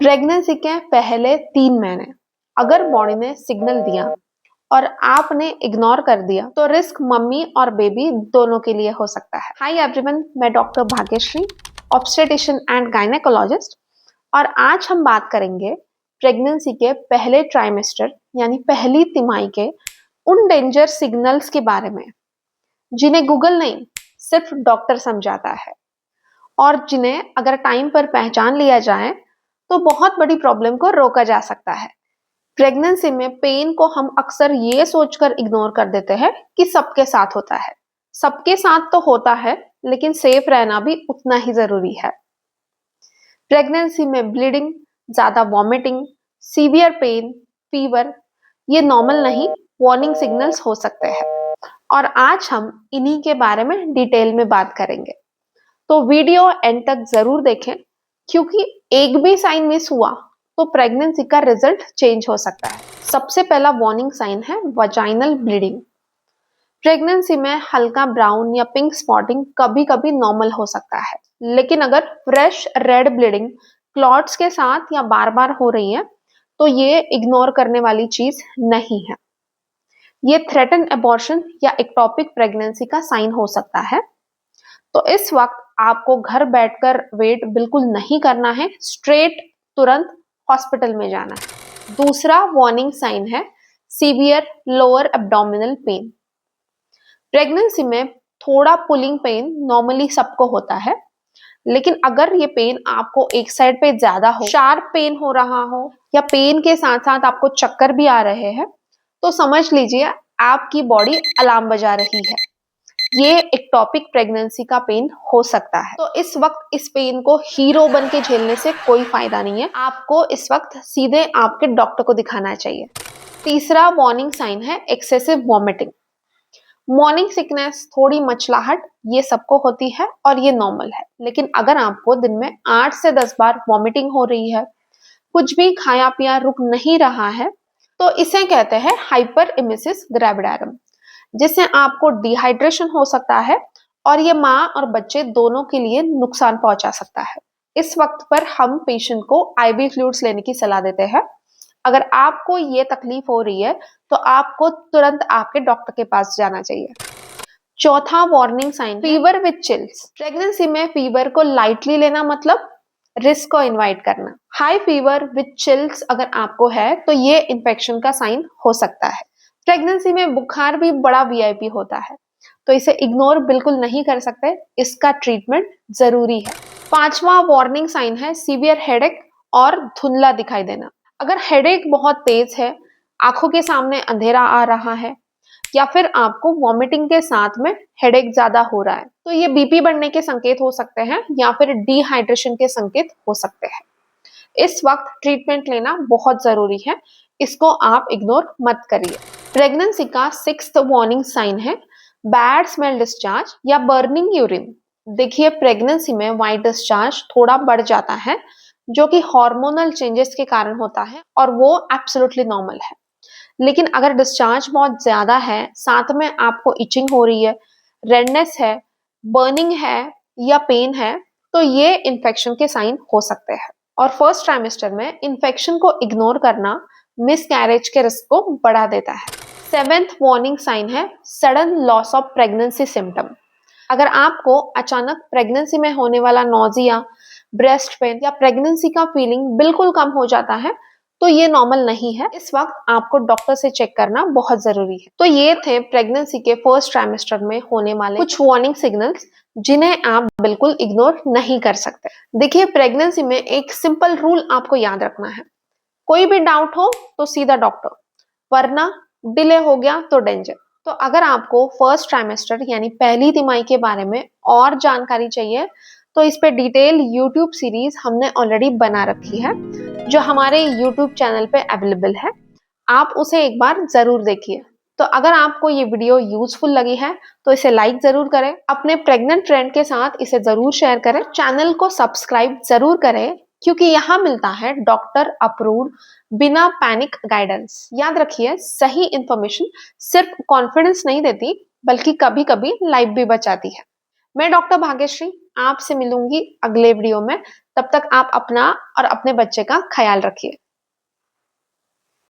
Pregnancy के पहले 3 महीने अगर बॉडी ने सिग्नल दिया और आपने इग्नोर कर दिया तो रिस्क मम्मी और बेबी दोनों के लिए हो सकता है। हाय एवरीवन, मैं doctor Bhagyashree, obstetrician and gynaecologist, और आज हम बात करेंगे प्रेगनेंसी के पहले ट्राइमेस्टर यानी पहली तिमाही के उन डेंजर सिग्नल्स के बारे में जिन्हें गूगल नहीं, सिर्फ डॉक्टर समझाता है, और जिन्हें अगर टाइम पर पहचान लिया जाए तो बहुत बड़ी प्रॉब्लम को रोका जा सकता है। प्रेगनेंसी में पेन को हम अक्सर ये सोचकर इग्नोर कर देते हैं कि सबके साथ होता है। सबके साथ तो होता है, लेकिन सेफ रहना भी उतना ही जरूरी है। प्रेगनेंसी में ब्लीडिंग, ज्यादा वॉमिटिंग, सीवियर पेन, फीवर, ये नॉर्मल नहीं, वार्निंग सिग्नल्स हो सकते हैं, और आज हम इन्हीं के बारे में डिटेल में बात करेंगे। तो वीडियो एंड तक जरूर देखें, क्योंकि एक भी साइन मिस हुआ तो प्रेगनेंसी का रिजल्ट चेंज हो सकता है। सबसे पहला वार्निंग साइन है वजाइनल ब्लीडिंग। प्रेगनेंसी में हल्का ब्राउन या पिंक स्पॉटिंग कभी कभी नॉर्मल हो सकता है, लेकिन अगर फ्रेश रेड ब्लीडिंग क्लॉट्स के साथ या बार बार हो रही है तो ये इग्नोर करने वाली चीज नहीं है। ये थ्रेटन एबॉर्शन या एक्टोपिक प्रेगनेंसी का साइन हो सकता है। तो इस वक्त आपको घर बैठकर वेट बिल्कुल नहीं करना है, स्ट्रेट तुरंत हॉस्पिटल में जाना है। दूसरा वार्निंग साइन है severe lower abdominal pain. Pregnancy में थोड़ा पुलिंग पेन नॉर्मली सबको होता है, लेकिन अगर ये पेन आपको एक साइड पे ज्यादा हो, शार्प पेन हो रहा हो, या पेन के साथ साथ आपको चक्कर भी आ रहे हैं, तो समझ लीजिए आपकी बॉडी अलार्म बजा रही है। ये एक्टोपिक प्रेगनेंसी का पेन हो सकता है। तो इस वक्त इस पेन को हीरो बन के झेलने से कोई फायदा नहीं है। आपको इस वक्त सीधे आपके डॉक्टर को दिखाना चाहिए। तीसरा वार्निंग साइन है एक्सेसिव वॉमिटिंग। मॉर्निंग सिकनेस, थोड़ी मचलाहट, ये सबको होती है और ये नॉर्मल है, लेकिन अगर आपको दिन में 8 से 10 बार वॉमिटिंग हो रही है, कुछ भी खाया पिया रुक नहीं रहा है, तो इसे कहते हैं हाइपर इमेसिस ग्रेविडारम, जिससे आपको डिहाइड्रेशन हो सकता है और ये माँ और बच्चे दोनों के लिए नुकसान पहुंचा सकता है। इस वक्त पर हम पेशेंट को आईवी फ्लूइड्स लेने की सलाह देते हैं। अगर आपको ये तकलीफ हो रही है तो आपको तुरंत आपके डॉक्टर के पास जाना चाहिए। चौथा warning sign, fever with chills. Pregnancy में फीवर को लाइटली लेना मतलब रिस्क को इनवाइट करना। हाई फीवर विद चिल्स अगर आपको है तो ये इन्फेक्शन का साइन हो सकता है। प्रेगनेंसी में बुखार भी बड़ा वीआईपी होता है, तो इसे इग्नोर बिल्कुल नहीं कर सकते, इसका ट्रीटमेंट जरूरी है। पांचवा वार्निंग साइन है सीवियर हेडेक और धुंधला दिखाई देना। अगर हेडेक बहुत तेज है, आंखों के सामने अंधेरा आ रहा है, या फिर आपको वॉमिटिंग के साथ में हेडेक ज्यादा हो रहा है, तो ये बीपी बढ़ने के संकेत हो सकते हैं या फिर डिहाइड्रेशन के संकेत हो सकते हैं। इस वक्त ट्रीटमेंट लेना बहुत जरूरी है, इसको आप इग्नोर मत करिए। प्रेगनेंसी का 6th वार्निंग साइन है बैड स्मेल डिस्चार्ज या बर्निंग यूरिन। देखिए, प्रेगनेंसी में व्हाइट डिस्चार्ज थोड़ा बढ़ जाता है, जो कि हार्मोनल चेंजेस के कारण होता है, और वो एब्सोल्युटली नॉर्मल है। लेकिन अगर डिस्चार्ज बहुत ज्यादा है, साथ में आपको इचिंग हो रही है, रेडनेस है, बर्निंग है या पेन है, तो ये इन्फेक्शन के साइन हो सकते हैं। और फर्स्ट ट्राइमेस्टर में इन्फेक्शन को इग्नोर करना मिसकैरेज के रिस्क को बढ़ा देता है। 7th वार्निंग साइन है sudden loss of pregnancy symptom. अगर आपको अचानक प्रेगनेंसी में होने वाला नोजिया, ब्रेस्ट पेन या प्रेगनेंसी का फीलिंग बिल्कुल कम हो जाता है, तो ये नॉर्मल नहीं है। इस वक्त आपको डॉक्टर से चेक करना बहुत जरूरी है। तो ये थे प्रेगनेंसी के फर्स्ट ट्राइमेस्टर में होने वाले कुछ वार्निंग सिग्नल्स, जिन्हें आप बिल्कुल इग्नोर नहीं कर सकते। देखिए, प्रेगनेंसी में एक सिंपल रूल आपको याद रखना है, कोई भी डाउट हो तो सीधा डॉक्टर, वरना डिले हो गया तो डेंजर। तो अगर आपको फर्स्ट ट्राइमेस्टर यानी पहली तिमाही के बारे में और जानकारी चाहिए, तो इस पे डिटेल यूट्यूब सीरीज हमने ऑलरेडी बना रखी है, जो हमारे यूट्यूब चैनल पे अवेलेबल है। आप उसे एक बार जरूर देखिए। तो अगर आपको ये वीडियो यूजफुल लगी है तो इसे लाइक जरूर करें, अपने प्रेग्नेंट फ्रेंड के साथ इसे जरूर शेयर करें, चैनल को सब्सक्राइब जरूर करें, क्योंकि यहाँ मिलता है डॉक्टर अप्रूव्ड बिना पैनिक गाइडेंस। याद रखिए, सही इंफॉर्मेशन सिर्फ कॉन्फिडेंस नहीं देती, बल्कि कभी कभी लाइफ भी बचाती है। मैं डॉक्टर भाग्यश्री आपसे मिलूंगी अगले वीडियो में। तब तक आप अपना और अपने बच्चे का ख्याल रखिए।